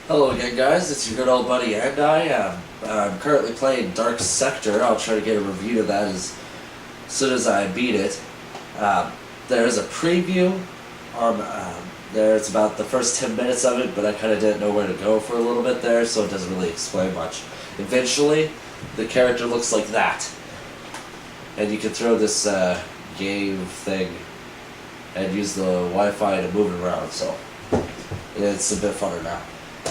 Hello again, guys. It's your good old buddy Andi. I'm currently playing Dark Sector. I'll try to get a review of that as soon as I beat it. There's a preview on there. It's about the first 10 minutes of it, but I kind of didn't know where to go for a little bit there, so it doesn't really explain much. Eventually, the character looks like that. And you can throw this game thing and use the Wi-Fi to move it around, so it's a bit funner now.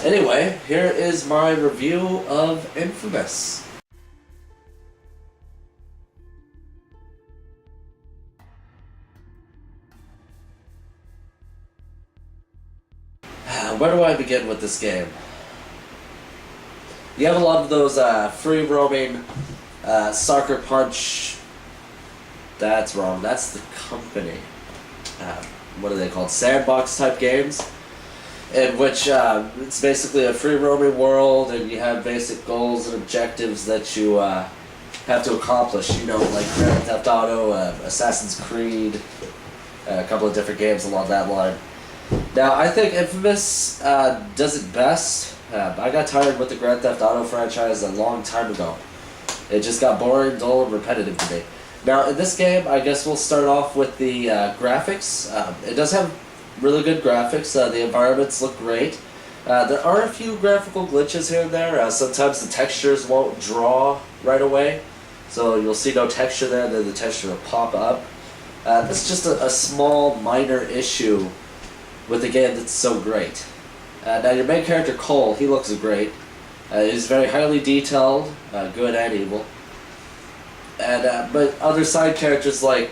Anyway, here is my review of Infamous. Where do I begin with this game? You have a lot of those free-roaming Sucker Punch. That's wrong. That's the company. What are they called? Sandbox type games, in which it's basically a free-roaming world, and you have basic goals and objectives that you have to accomplish. You know, like Grand Theft Auto, Assassin's Creed, a couple of different games along that line. Now, I think Infamous does it best. I got tired with the Grand Theft Auto franchise a long time ago. It just got boring, dull, and repetitive to me. Now, in this game, I guess we'll start off with the graphics. It does have really good graphics. The environments look great. There are a few graphical glitches here and there. Sometimes the textures won't draw right away, so you'll see no texture there, then the texture will pop up. It's just a small, minor issue with a game that's so great. Now, your main character, Cole, he looks great. He's very highly detailed, good and evil. And but other side characters, like,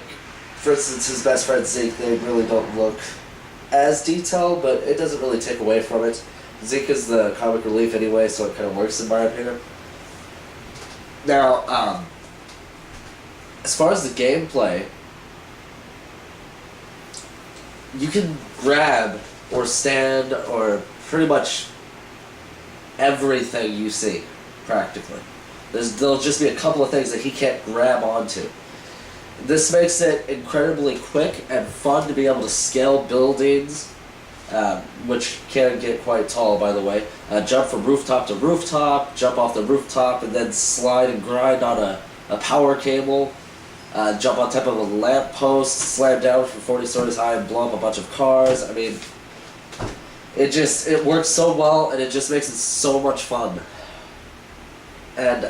for instance, his best friend Zeke, they really don't look as detailed, but it doesn't really take away from it. Zeke is the comic relief anyway, so it kind of works in my opinion. Now, as far as the gameplay, you can grab or stand or pretty much everything you see, practically. There'll just be a couple of things that he can't grab onto. This makes it incredibly quick and fun to be able to scale buildings, which can get quite tall, by the way. Jump from rooftop to rooftop, jump off the rooftop, and then slide and grind on a power cable. Jump on top of a lamppost, slam down from 40 stories high and blow up a bunch of cars. I mean, it works so well, and it just makes it so much fun. And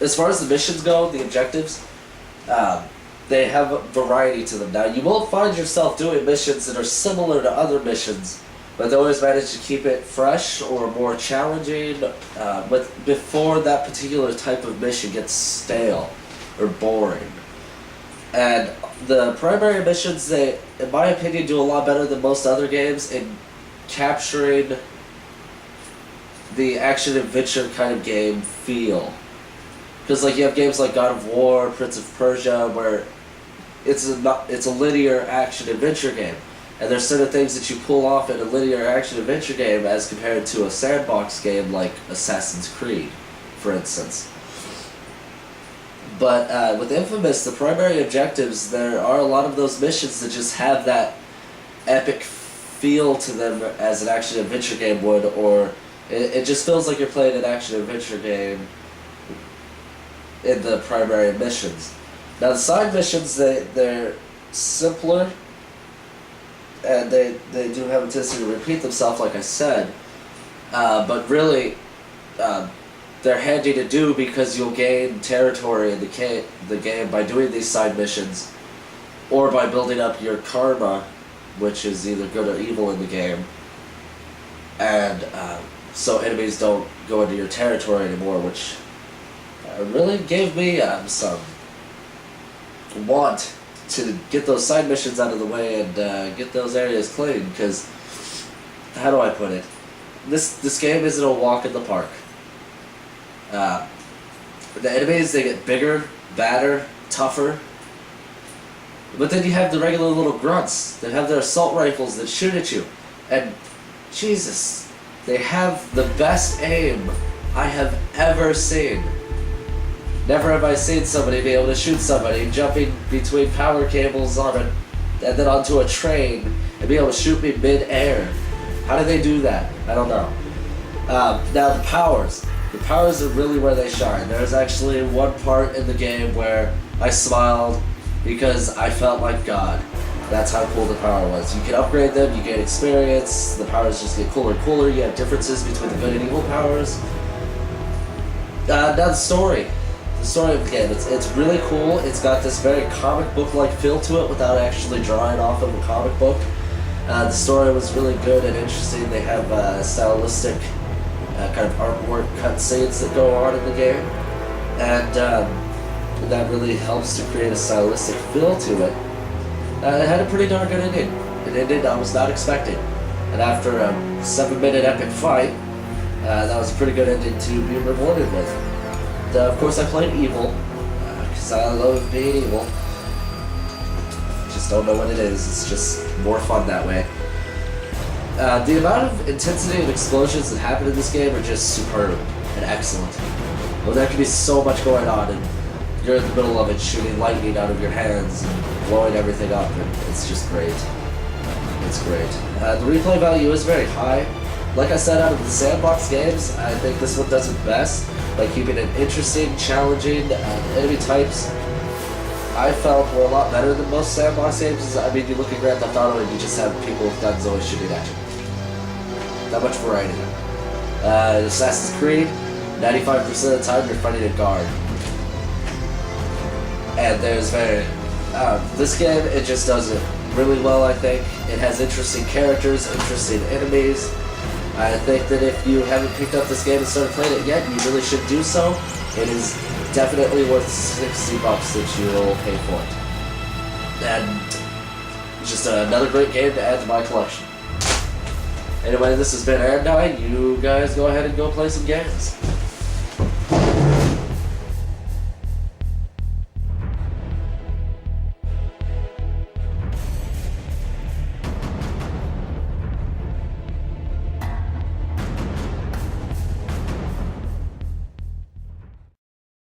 as far as the missions go, the objectives, they have a variety to them. Now, you will find yourself doing missions that are similar to other missions, but they always manage to keep it fresh or more challenging before that particular type of mission gets stale or boring. And the primary missions, they, in my opinion, do a lot better than most other games in capturing the action-adventure kind of game feel. Because, like, you have games like God of War, Prince of Persia, where it's a linear action-adventure game. And there's certain things that you pull off in a linear action-adventure game as compared to a sandbox game like Assassin's Creed, for instance. But with Infamous, the primary objectives, there are a lot of those missions that just have that epic feel to them as an action-adventure game would, or it just feels like you're playing an action-adventure game in the primary missions. Now, the side missions, they're simpler, and they do have a tendency to repeat themselves, like I said, but really, they're handy to do because you'll gain territory in the game by doing these side missions, or by building up your karma, which is either good or evil in the game, and so enemies don't go into your territory anymore, which really gave me some want to get those side missions out of the way and get those areas clean, because, how do I put it? This game isn't a walk in the park. The enemies, they get bigger, badder, tougher. But then you have the regular little grunts that have their assault rifles that shoot at you. And, Jesus, they have the best aim I have ever seen. Never have I seen somebody be able to shoot somebody jumping between power cables and then onto a train and be able to shoot me mid-air. How do they do that? I don't know. Now the powers. The powers are really where they shine. There's actually one part in the game where I smiled because I felt like God. That's how cool the power was. You can upgrade them, you gain experience, the powers just get cooler and cooler, you have differences between the good and evil powers. Now the story. The story of the game, it's really cool. It's got this very comic book-like feel to it without actually drawing off of a comic book. The story was really good and interesting. They have stylistic kind of artwork cutscenes that go on in the game. And that really helps to create a stylistic feel to it. It had a pretty darn good ending. It ended I was not expecting. And after a 7-minute epic fight, that was a pretty good ending to be rewarded with. Of course, I played evil, because I love being evil. Just don't know what it is. It's just more fun that way. The amount of intensity and explosions that happen in this game are just superb and excellent. Well, there can be so much going on, and you're in the middle of it, shooting lightning out of your hands and blowing everything up, and it's just great. It's great. The replay value is very high. Like I said, out of the sandbox games, I think this one does it best by keeping it interesting, challenging. The enemy types I felt were a lot better than most sandbox games. I mean, you look at Grand Theft Auto and you just have people with guns always shooting at you. Not much variety. In Assassin's Creed, 95% of the time you're fighting a guard. And there's this game, it just does it really well, I think. It has interesting characters, interesting enemies. I think that if you haven't picked up this game and started playing it yet, you really should do so. It is definitely worth $60 that you will pay for it. And just another great game to add to my collection. Anyway, this has been Andi. You guys go ahead and go play some games.